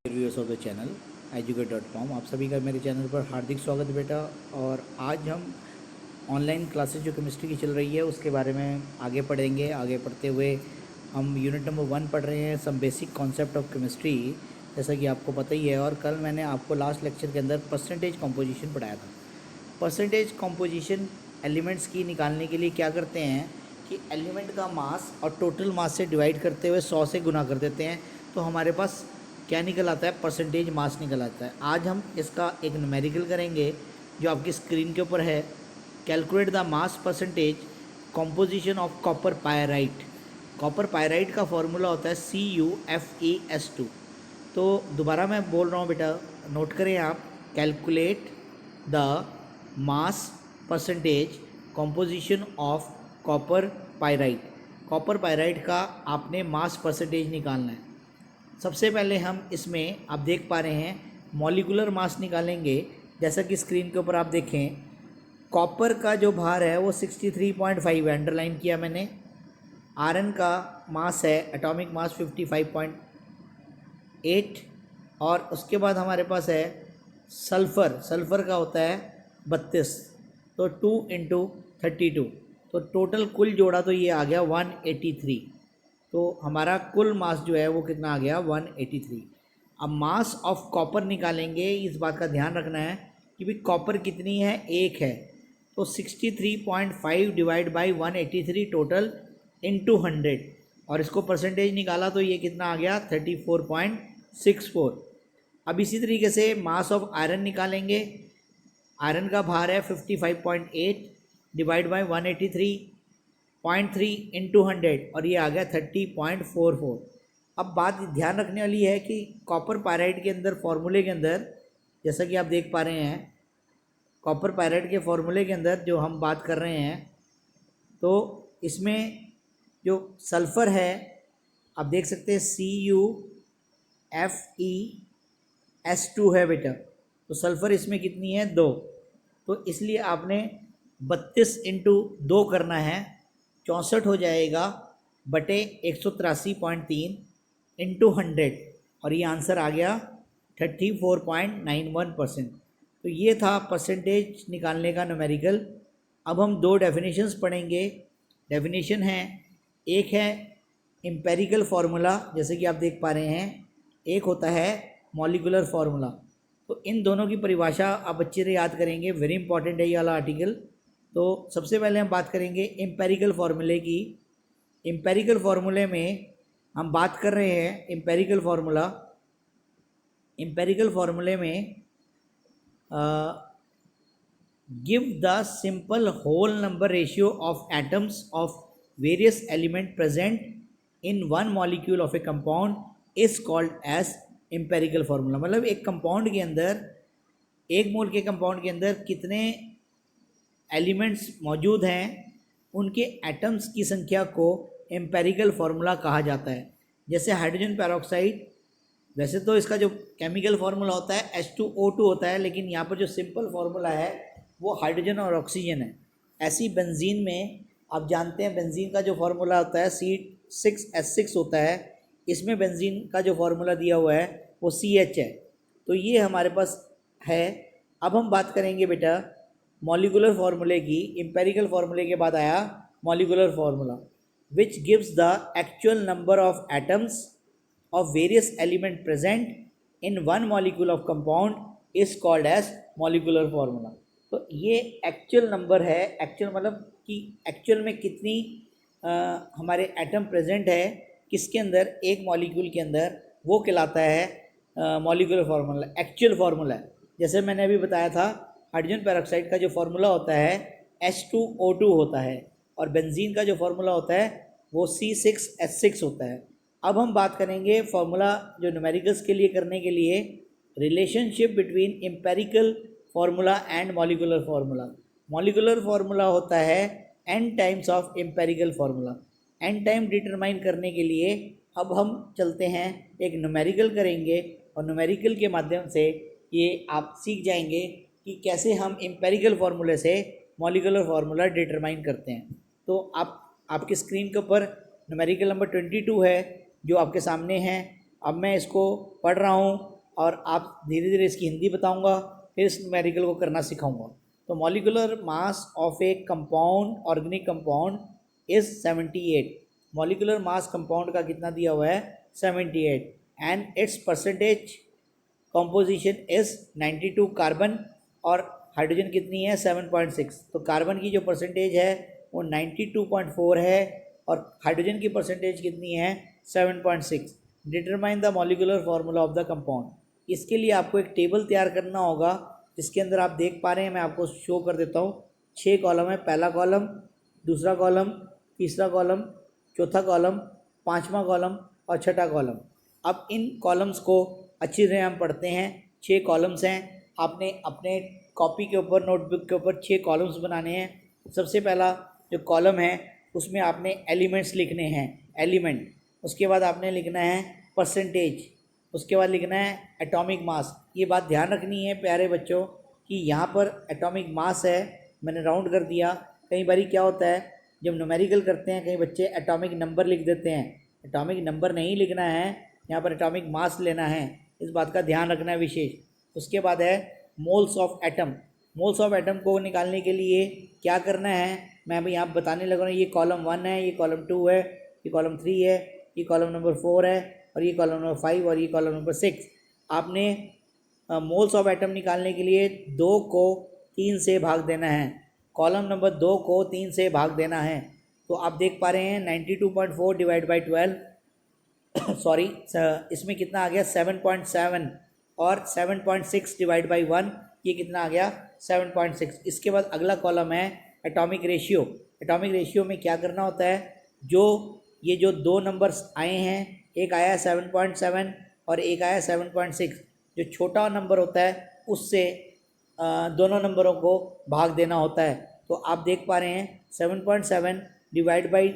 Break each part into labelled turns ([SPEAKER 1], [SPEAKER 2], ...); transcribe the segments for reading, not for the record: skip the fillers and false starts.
[SPEAKER 1] Viewers of the channel educate.com। आप सभी का मेरे चैनल पर हार्दिक स्वागत है बेटा। और आज हम ऑनलाइन क्लासेस जो केमिस्ट्री की चल रही है उसके बारे में आगे पढ़ेंगे। आगे पढ़ते हुए हम यूनिट नंबर 1 पढ़ रहे हैं, some basic concept of chemistry, जैसा कि आपको पता ही है। और कल मैंने आपको लास्ट लेक्चर के अंदर परसेंटेज कॉम्पोजिशन पढ़ाया था। परसेंटेज कॉम्पोजिशन एलिमेंट्स की निकालने के लिए क्या करते हैं कि एलिमेंट का मास और टोटल मास से डिवाइड करते हुए 100 से गुना कर देते हैं, तो हमारे पास क्या निकल आता है, परसेंटेज मास निकल आता है। आज हम इसका एक न्यूमेरिकल करेंगे जो आपकी स्क्रीन के ऊपर है। Calculate the mass percentage composition of copper pyrite. Copper pyrite का फॉर्मूला होता है CuFeS2। तो दोबारा मैं बोल रहा हूँ बेटा, नोट करें आप। Calculate the mass percentage composition of copper pyrite. Copper pyrite का आपने मास परसेंटेज निकालना है। सबसे पहले हम इसमें आप देख पा रहे हैं मॉलिक्यूलर मास निकालेंगे। जैसा कि स्क्रीन के ऊपर आप देखें, कॉपर का जो भार है वो 63.5 है, अंडरलाइन किया मैंने। आयरन का मास है, एटॉमिक मास 55.8। और उसके बाद हमारे पास है सल्फ़र। सल्फ़र का होता है 32, तो 2 × 32, तो टोटल कुल जोड़ा तो ये आ गया 183। तो हमारा कुल मास जो है वो कितना आ गया, 183। अब मास ऑफ कॉपर निकालेंगे। इस बात का ध्यान रखना है कि भाई कॉपर कितनी है, एक है, तो 63.5 डिवाइड बाई 183 टोटल इनटू 100। और इसको परसेंटेज निकाला तो ये कितना आ गया, 34.64। अब इसी तरीके से मास ऑफ आयरन निकालेंगे। आयरन का भार है 55.8 डिवाइड बाई 183.3 इंटू 100, और ये आ गया 30.44। अब बात ध्यान रखने वाली है कि कॉपर पायराइट के अंदर फॉर्मूले के अंदर, जैसा कि आप देख पा रहे हैं, कॉपर पायराइट के फॉर्मूले के अंदर जो हम बात कर रहे हैं, तो इसमें जो सल्फ़र है आप देख सकते हैं CuFeS2 है बेटा। तो सल्फ़र इसमें कितनी है, 2। तो इसलिए आपने 32 × 2 करना है, 64 हो जाएगा बटे 183.3 इंटू 100, और ये आंसर आ गया 34.91%। तो ये था परसेंटेज निकालने का न्यूमेरिकल। अब हम दो डेफिनेशंस पढ़ेंगे। डेफिनेशन है, एक है एम्पेरिकल फार्मूला, जैसे कि आप देख पा रहे हैं, एक होता है मॉलिक्यूलर फार्मूला। तो इन दोनों की परिभाषा आप अच्छे से याद करेंगे, वेरी इंपॉर्टेंट है ये वाला आर्टिकल। तो सबसे पहले हम बात करेंगे एम्पेरिकल फार्मूले की। एम्पेरिकल फार्मूले में हम बात कर रहे हैं एम्पेरिकल फार्मूला। एम्पेरिकल फार्मूले में give the simple whole number ratio of atoms of various element present in one molecule of a compound is called as empirical formula. मतलब एक कंपाउंड के अंदर, एक मोल के कंपाउंड के अंदर कितने एलिमेंट्स मौजूद हैं, उनके एटम्स की संख्या को एम्पेरिकल फार्मूला कहा जाता है। जैसे हाइड्रोजन पेरोक्साइड, वैसे तो इसका जो केमिकल फार्मूला होता है H2O2 होता है, लेकिन यहाँ पर जो सिंपल फार्मूला है वो हाइड्रोजन और ऑक्सीजन है। ऐसी बेंजीन में आप जानते हैं बेंजीन का जो फार्मूला होता है C6H6 होता है। इसमें बेंजीन का जो फार्मूला दिया हुआ है वो CH है। तो ये हमारे पास है। अब हम बात करेंगे बेटा मॉलिक्यूलर फार्मूले की। एम्पेरिकल फार्मूले के बाद आया molecular formula, which gives the actual number of atoms of various element present in one molecule of compound is called as molecular formula। तो ये एक्चुअल नंबर है। एक्चुअल मतलब कि एक्चुअल में कितनी हमारे एटम प्रेजेंट है किसके अंदर, एक मॉलिक्यूल के अंदर, वो कहलाता है मॉलिक्यूलर फार्मूला, एक्चुअल फार्मूला है। जैसे मैंने अभी बताया था, हाइड्रोजन पेरोक्साइड का जो फार्मूला होता है H2O2 होता है, और बेंजीन का जो फार्मूला होता है वो C6H6 होता है। अब हम बात करेंगे फार्मूला जो न्यूमेरिकल्स के लिए करने के लिए, relationship between empirical formula and molecular formula. Molecular formula होता है n times of empirical formula. n time determine करने के लिए अब हम चलते हैं, एक न्यूमेरिकल करेंगे, और न्यूमेरिकल के माध्यम से ये आप सीख जाएंगे कि कैसे हम एम्पेरिकल फार्मूले से मॉलिक्यूलर फार्मूला डिटरमाइन करते हैं। तो आपकी स्क्रीन के ऊपर न्यूमेरिकल नंबर 22 है जो आपके सामने हैं। अब मैं इसको पढ़ रहा हूँ और आप धीरे धीरे इसकी हिंदी बताऊंगा, फिर इस न्यूमेरिकल को करना सिखाऊंगा। तो molecular mass of a compound, organic compound is 78। Molecular mass compound का कितना दिया हुआ है? 78। And it's percentage composition is 92। Carbon और हाइड्रोजन कितनी है? 7.6। तो कार्बन की जो परसेंटेज है वो 92.4 है और हाइड्रोजन की परसेंटेज कितनी है? 7.6। Determine the molecular formula of the compound. इसके लिए आपको एक टेबल तैयार करना होगा, जिसके अंदर आप देख पा रहे हैं, मैं आपको शो कर देता हूँ। 6 कॉलम है, पहला कॉलम, दूसरा कॉलम, तीसरा कॉलम, चौथा कॉलम, पाँचवा कॉलम और छठा कॉलम। अब इन कॉलम्स को अच्छी तरह हम पढ़ते हैं। 6 कॉलम्स हैं, आपने अपने कॉपी के ऊपर, नोटबुक के ऊपर 6 कॉलम्स बनाने हैं। सबसे पहला जो कॉलम है उसमें आपने एलिमेंट्स लिखने हैं, एलिमेंट। उसके बाद आपने लिखना है परसेंटेज, उसके बाद लिखना है एटॉमिक मास। ये बात ध्यान रखनी है प्यारे बच्चों कि यहाँ पर एटॉमिक मास है, मैंने राउंड कर दिया। कई बारी क्या होता है, जब न्यूमेरिकल करते हैं कई बच्चे एटॉमिक नंबर लिख देते हैं। एटॉमिक नंबर नहीं लिखना है, यहाँ पर एटॉमिक मास लेना है, इस बात का ध्यान रखना है विशेष। उसके बाद है moles of atom. Moles of atom को निकालने के लिए क्या करना है, मैं अभी यहाँ बताने लगा हूँ। ये कॉलम 1 है, ये कॉलम 2 है, ये कॉलम 3 है, ये कॉलम नंबर 4 है और ये कॉलम नंबर 5 और ये कॉलम नंबर 6। आपने मोल्स ऑफ एटम निकालने के लिए 2 को 3 से भाग देना है, कॉलम नंबर 2 को 3 से भाग देना है। तो आप देख पा रहे हैं 92.4 डिवाइड बाई 12 सॉरी, इसमें कितना आ गया? 7.7 और 7.6 डिवाइड बाई 1, ये कितना आ गया? 7.6। इसके बाद अगला कॉलम है एटॉमिक रेशियो। एटॉमिक रेशियो में क्या करना होता है, ये जो 2 नंबर्स आए हैं, एक आया 7.7 और एक आया 7.6, जो छोटा नंबर होता है उससे दोनों नंबरों को भाग देना होता है। तो आप देख पा रहे हैं 7.7 डिवाइड बाई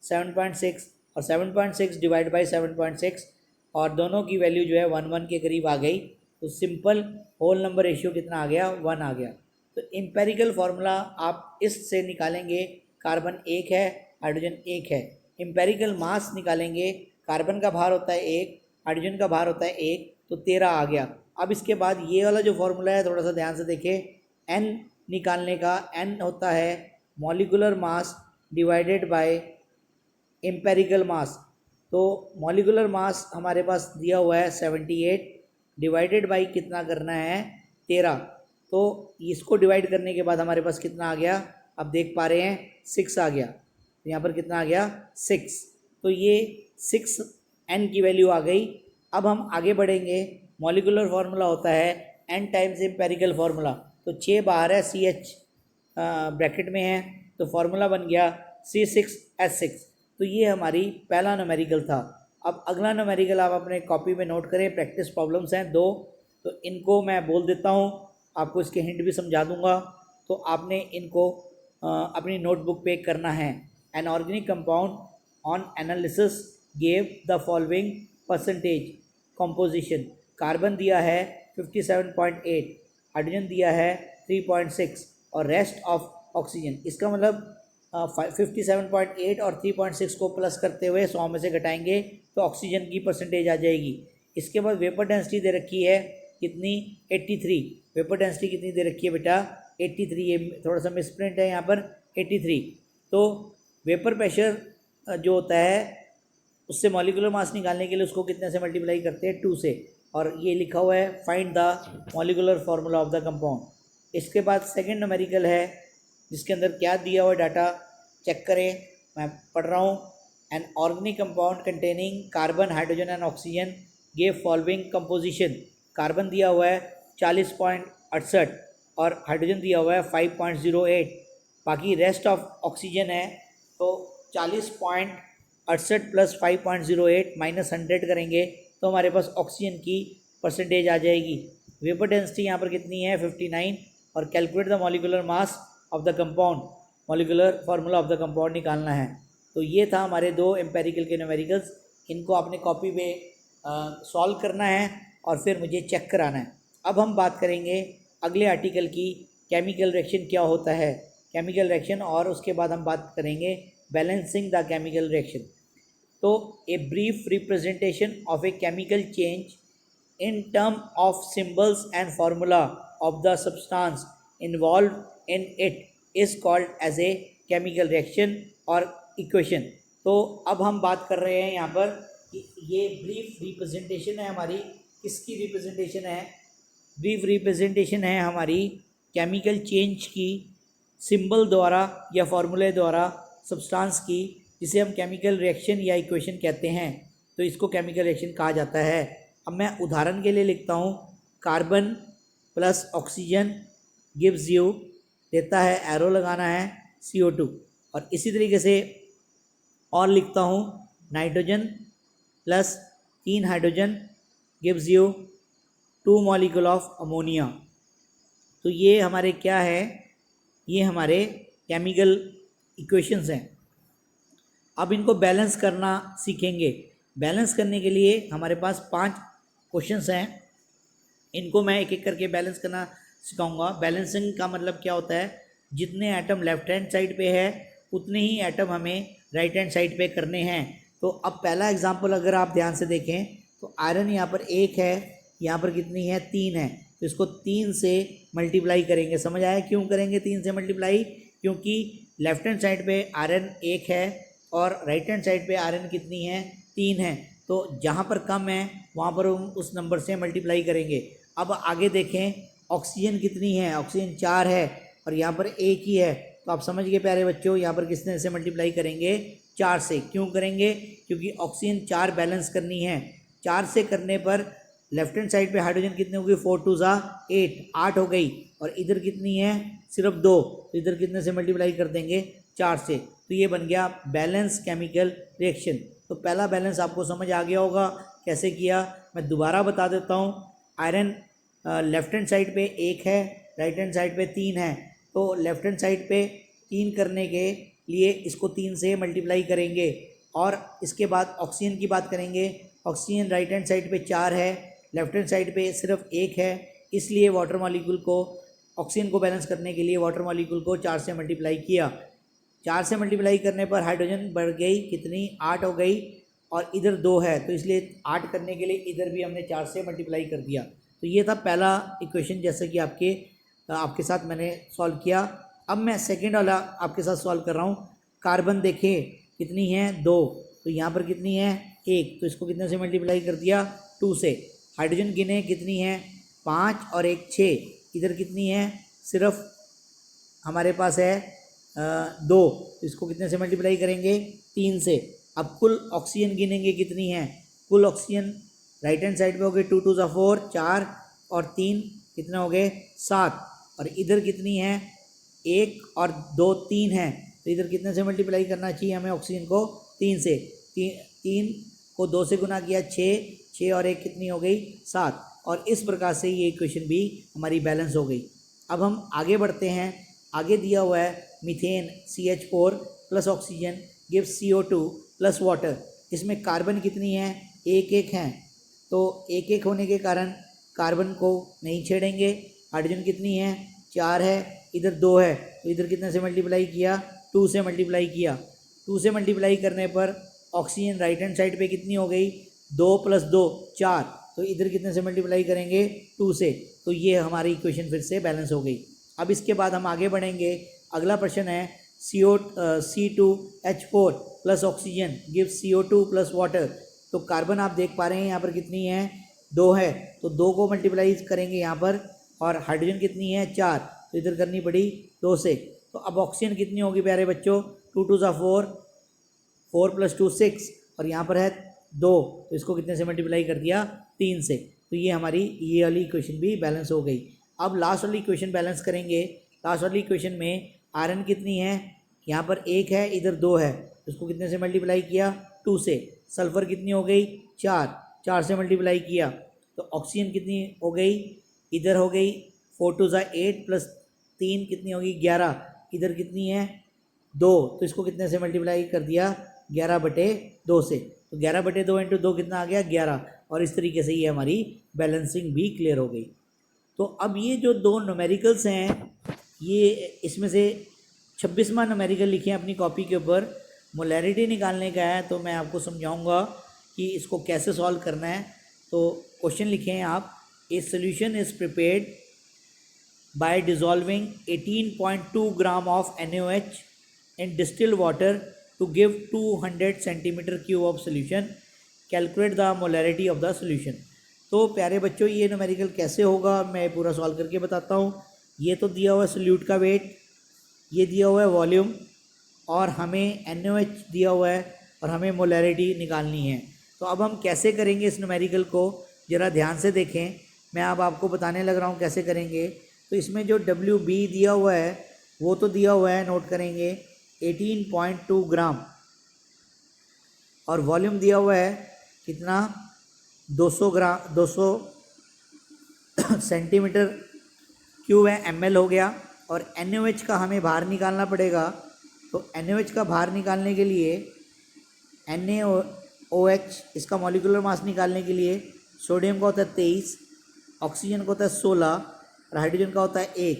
[SPEAKER 1] 7.6 और 7.6 डिवाइड बाई 7.6 और दोनों की वैल्यू जो है 1 के करीब आ गई। तो सिंपल होल नंबर रेशियो कितना आ गया? 1 आ गया। तो एम्पेरिकल फार्मूला आप इससे निकालेंगे, कार्बन 1 है, हाइड्रोजन 1 है। एम्पेरिकल मास निकालेंगे, कार्बन का भार होता है 1, हाइड्रोजन का भार होता है 1, तो 13 आ गया। अब इसके बाद ये वाला जो फार्मूला है थोड़ा सा ध्यान से देखें। एन निकालने का, एन होता है molecular mass divided by empirical मास। तो मॉलिकुलर मास हमारे पास दिया हुआ है 78 डिवाइडेड बाई कितना करना है? 13। तो इसको डिवाइड करने के बाद हमारे पास कितना आ गया? अब देख पा रहे हैं 6 आ गया। तो यहाँ पर कितना आ गया? 6। तो ये 6 एन की वैल्यू आ गई। अब हम आगे बढ़ेंगे। मॉलिकुलर फार्मूला होता है एन टाइम्स एम्पेरिकल फार्मूला। तो 6 बाहर है, CH ब्रैकेट में है, तो फार्मूला बन गया C6H6। तो ये हमारी पहला न्यूमेरिकल था। अब अगला न्यूमेरिकल आप अपने कॉपी में नोट करें, प्रैक्टिस प्रॉब्लम्स हैं 2, तो इनको मैं बोल देता हूँ, आपको इसके हिंट भी समझा दूंगा। तो आपने इनको अपनी नोटबुक पे करना है। An organic compound on analysis gave the following percentage composition. Carbon दिया है 57.8, हाइड्रोजन दिया है 3.6 और रेस्ट ऑफ ऑक्सीजन। इसका मतलब 57.8 और 3.6 को प्लस करते हुए 100 में से घटाएंगे तो ऑक्सीजन की परसेंटेज आ जाएगी। इसके बाद वेपर डेंसिटी दे रखी है कितनी? 83। वेपर डेंसिटी कितनी दे रखी है बेटा? 83। ये थोड़ा सा मिसप्रिंट है यहाँ पर, 83। तो वेपर प्रेशर जो होता है उससे मॉलिकुलर मास निकालने के लिए उसको कितने से मल्टीप्लाई करते हैं? 2 से। और ये लिखा हुआ है find the molecular formula of the compound. इसके बाद सेकंड न्यूमेरिकल है, जिसके अंदर क्या दिया हुआ डाटा चेक करें, मैं पढ़ रहा हूँ। An organic compound containing carbon, hydrogen and oxygen gave following composition. Carbon दिया हुआ है 40.68 और हाइड्रोजन दिया हुआ है 5.08। बाकी रेस्ट ऑफ ऑक्सीजन है, तो 40.68 प्लस 5.08 माइनस 100 करेंगे तो हमारे पास ऑक्सीजन की परसेंटेज आ जाएगी। वेपर डेंसिटी यहाँ पर कितनी है? 59। और calculate the molecular mass of the compound, molecular formula of the compound निकालना है। तो ये था हमारे 2 एम्पेरिकल के न्यूमेरिकल्स। इनको आपने कॉपी पे सॉल्व करना है और फिर मुझे चेक कराना है। अब हम बात करेंगे अगले आर्टिकल की, केमिकल रिएक्शन क्या होता है, केमिकल रिएक्शन, और उसके बाद हम बात करेंगे बैलेंसिंग द केमिकल रिएक्शन। तो a brief representation of a chemical change in term of symbols and formula of the substance involved in it is called as a chemical reaction or equation. तो अब हम बात कर रहे हैं यहाँ पर कि ये ब्रीफ रिप्रेजेंटेशन है हमारी, किसकी रिप्रेजेंटेशन है? ब्रीफ रिप्रेजेंटेशन है हमारी केमिकल चेंज की सिंबल द्वारा या फॉर्मूले द्वारा सब्सटेंस की, जिसे हम केमिकल रिएक्शन या इक्वेशन कहते हैं। तो इसको केमिकल रिएक्शन कहा जाता है। अब मैं उदाहरण के लिए लिखता हूँ, carbon plus oxygen gives you, देता है, एरो लगाना है, CO2। और इसी तरीके से और लिखता हूँ, nitrogen plus 3 hydrogen gives you 2 molecule of ammonia. तो ये हमारे क्या है? ये हमारे केमिकल इक्वेशंस हैं। अब इनको बैलेंस करना सीखेंगे। बैलेंस करने के लिए हमारे पास 5 क्वेश्चंस हैं, इनको मैं एक एक करके बैलेंस करना सिखाऊंगा। बैलेंसिंग का मतलब क्या होता है? जितने एटम लेफ्ट हैंड साइड पे है उतने ही एटम हमें राइट हैंड साइड पे करने हैं। तो अब पहला एग्जांपल अगर आप ध्यान से देखें तो आयरन यहाँ पर 1 है, यहाँ पर कितनी है? 3 है। तो इसको 3 से मल्टीप्लाई करेंगे। समझ आया क्यों करेंगे 3 से मल्टीप्लाई? क्योंकि लेफ्ट हैंड साइड पे आयरन 1 है और राइट हैंड साइड पे आयरन कितनी है? 3 है। तो जहाँ पर कम है वहाँ पर हम उस नंबर से मल्टीप्लाई करेंगे। अब आगे देखें, ऑक्सीजन कितनी है? ऑक्सीजन 4 है और यहाँ पर 1 ही है। तो आप समझ गए प्यारे बच्चों, यहाँ पर किसने से मल्टीप्लाई करेंगे? 4 से। क्यों करेंगे? क्योंकि ऑक्सीजन 4 बैलेंस करनी है। 4 से करने पर लेफ्ट हैंड साइड पे हाइड्रोजन कितने हो गई? 4 2 ज़ा 8 हो गई। और इधर कितनी है? सिर्फ 2। तो इधर कितने से मल्टीप्लाई कर देंगे? 4 से। तो ये बन गया बैलेंस केमिकल रिएक्शन। तो पहला बैलेंस आपको समझ आ गया होगा कैसे किया। मैं दोबारा बता देता हूँ। आयरन लेफ्ट हैंड साइड पे 1 है, राइट हैंड साइड पे 3 है। तो लेफ्ट हैंड साइड पे 3 करने के लिए इसको 3 से मल्टीप्लाई करेंगे। और इसके बाद ऑक्सीजन की बात करेंगे। ऑक्सीजन राइट हैंड साइड पे 4 है, लेफ्ट हैंड साइड पे सिर्फ 1 है। इसलिए वाटर मॉलिक्यूल को, ऑक्सीजन को बैलेंस करने के लिए वाटर मॉलिक्यूल को 4 से मल्टीप्लाई किया। 4 से मल्टीप्लाई करने पर हाइड्रोजन बढ़ गई कितनी? 8 हो गई। और इधर 2 है तो इसलिए 8 करने के लिए इधर भी हमने 4 से मल्टीप्लाई कर दिया। तो ये था पहला इक्वेशन, जैसे कि आपके साथ मैंने सॉल्व किया। अब मैं सेकंड वाला आपके साथ सॉल्व कर रहा हूँ। कार्बन देखें कितनी है? 2। तो यहाँ पर कितनी है? 1। तो इसको कितने से मल्टीप्लाई कर दिया? 2 से। हाइड्रोजन गिने कितनी है? 5 और 1 6। इधर कितनी है? सिर्फ हमारे पास है 2। तो इसको कितने से मल्टीप्लाई करेंगे? 3 से। अब कुल ऑक्सीजन गिनेंगे कितनी है? कुल ऑक्सीजन राइट हैंड साइड पे हो गए 2 2 ज़ा 4, 4 और 3 कितने हो गए? 7। और इधर कितनी है? 1 और 2 3 है। तो इधर कितने से मल्टीप्लाई करना चाहिए हमें ऑक्सीजन को? 3 से। 3 को 2 से गुना किया 6, 6 और 1 कितनी हो गई? 7। और इस प्रकार से ये इक्वेशन भी हमारी बैलेंस हो गई। अब हम आगे बढ़ते हैं। आगे दिया हुआ है methane CH4 plus oxygen gives CO2 plus water. इसमें कार्बन कितनी है? 1 1 है। तो 1 1 होने के कारण कार्बन को नहीं छेड़ेंगे। हाइड्रोजन कितनी है? 4 है, इधर 2 है। तो इधर कितने से मल्टीप्लाई किया? 2 से मल्टीप्लाई किया। 2 से मल्टीप्लाई करने पर ऑक्सीजन राइट हैंड साइड पे कितनी हो गई? 2 + 2 4। तो इधर कितने से मल्टीप्लाई करेंगे? 2 से। तो ये हमारी इक्वेशन फिर से बैलेंस हो गई। अब इसके बाद हम आगे बढ़ेंगे। अगला प्रश्न है C2H4 plus oxygen gives CO2 plus water. तो कार्बन आप देख पा रहे हैं यहाँ पर कितनी है? 2 है। तो 2 को मल्टीप्लाई करेंगे यहाँ पर। और हाइड्रोजन कितनी है? 4। तो इधर करनी पड़ी 2 से। तो अब ऑक्सीजन कितनी होगी प्यारे बच्चों? 2 2 ज़ा 4, 4 + 2 6 और यहाँ पर है 2। तो इसको कितने से मल्टीप्लाई कर दिया? 3 से। तो ये हमारी ये वाली इक्वेशन भी बैलेंस हो गई। अब लास्ट वाली इक्वेशन बैलेंस करेंगे। लास्ट वाली इक्वेशन में आयरन कितनी है? यहाँ पर 1 है, इधर 2 है। तो इसको कितने से मल्टीप्लाई किया? 2 से। सल्फ़र कितनी हो गई? 4, 4 से मल्टीप्लाई किया। तो ऑक्सीजन कितनी हो गई? इधर हो गई 4 2 ज़ा 8 प्लस 3 कितनी होगी? 11। इधर कितनी है? 2। तो इसको कितने से मल्टीप्लाई कर दिया? 11/2 से। तो 11/2 × 2 कितना आ गया? 11। और इस तरीके से ये हमारी बैलेंसिंग भी क्लियर हो गई। तो अब ये जो 2 न्यूमेरिकल्स हैं, ये इसमें से 26वां न्यूमेरिकल लिखे हैं अपनी कॉपी के ऊपर। मोलैरिटी निकालने का है, तो मैं आपको समझाऊंगा कि इसको कैसे सॉल्व करना है। तो क्वेश्चन लिखे हैं आप, a solution is prepared by dissolving 18.2 gram of NaOH in distilled water to give 200 centimetre cube of solution, calculate the molarity of the solution. तो प्यारे बच्चों ये न्यूमेरिकल कैसे होगा मैं पूरा सॉल्व करके बताता हूँ। ये तो दिया हुआ है सोल्यूट का वेट, ये दिया हुआ है वॉल्यूम, और हमें NaOH दिया हुआ है और हमें मोलैरिटी निकालनी है। तो अब हम कैसे करेंगे इस न्यूमेरिकल को, ज़रा ध्यान से देखें, मैं अब आपको बताने लग रहा हूँ कैसे करेंगे। तो इसमें जो WB दिया हुआ है वो तो दिया हुआ है, नोट करेंगे 18.2 ग्राम, और वॉल्यूम दिया हुआ है कितना 200 सेंटीमीटर क्यूब है, ml हो गया। और NaOH का हमें बाहर निकालना पड़ेगा। तो NaOH का बाहर निकालने के लिए NaOH इसका मॉलिक्यूलर मास निकालने के लिए सोडियम का होता है 23, ऑक्सीजन का होता है 16 और हाइड्रोजन का होता है 1।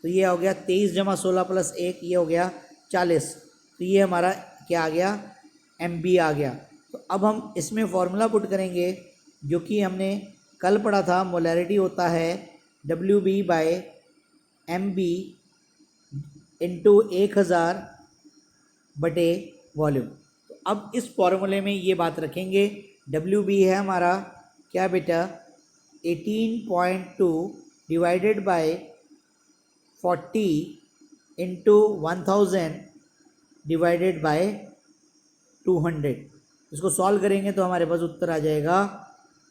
[SPEAKER 1] तो ये हो गया 23 जमा 16 प्लस 1, ये हो गया 40। तो ये हमारा क्या आ गया, MB आ गया। तो अब हम इसमें फॉर्मूला पुट करेंगे जो कि हमने कल पढ़ा था, मोलैरिटी होता है WB बाय MB इंटू 1000 बटे वॉल्यूम। तो अब इस फॉर्मूले में ये बात रखेंगे, WB है हमारा क्या बेटा 18.2 divided by 40 into 1000 divided by 200। इसको सॉल्व करेंगे तो हमारे पास उत्तर आ जाएगा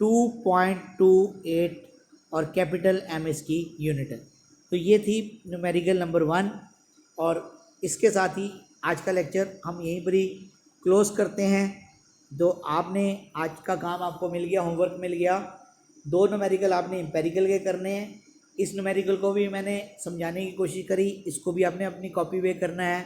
[SPEAKER 1] 2.28 और कैपिटल M इसकी यूनिट है। तो ये थी न्यूमेरिकल नंबर 1, और इसके साथ ही आज का लेक्चर हम यहीं पर ही क्लोज़ करते हैं। तो आपने आज का काम आपको मिल गया, होमवर्क मिल गया। 2 न्यूमेरिकल आपने एम्पेरिकल के करने हैं। इस न्यूमेरिकल को भी मैंने समझाने की कोशिश करी, इसको भी आपने अपनी कॉपी पे करना है।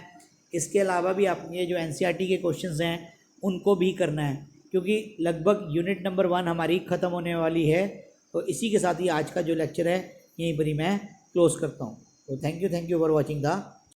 [SPEAKER 1] इसके अलावा भी आपने जो NCERT के क्वेश्चंस हैं उनको भी करना है, क्योंकि लगभग यूनिट नंबर 1 हमारी ख़त्म होने वाली है। तो इसी के साथ ही आज का जो लेक्चर है यहीं पर ही मैं क्लोज़ करता हूँ। तो thank you for watching the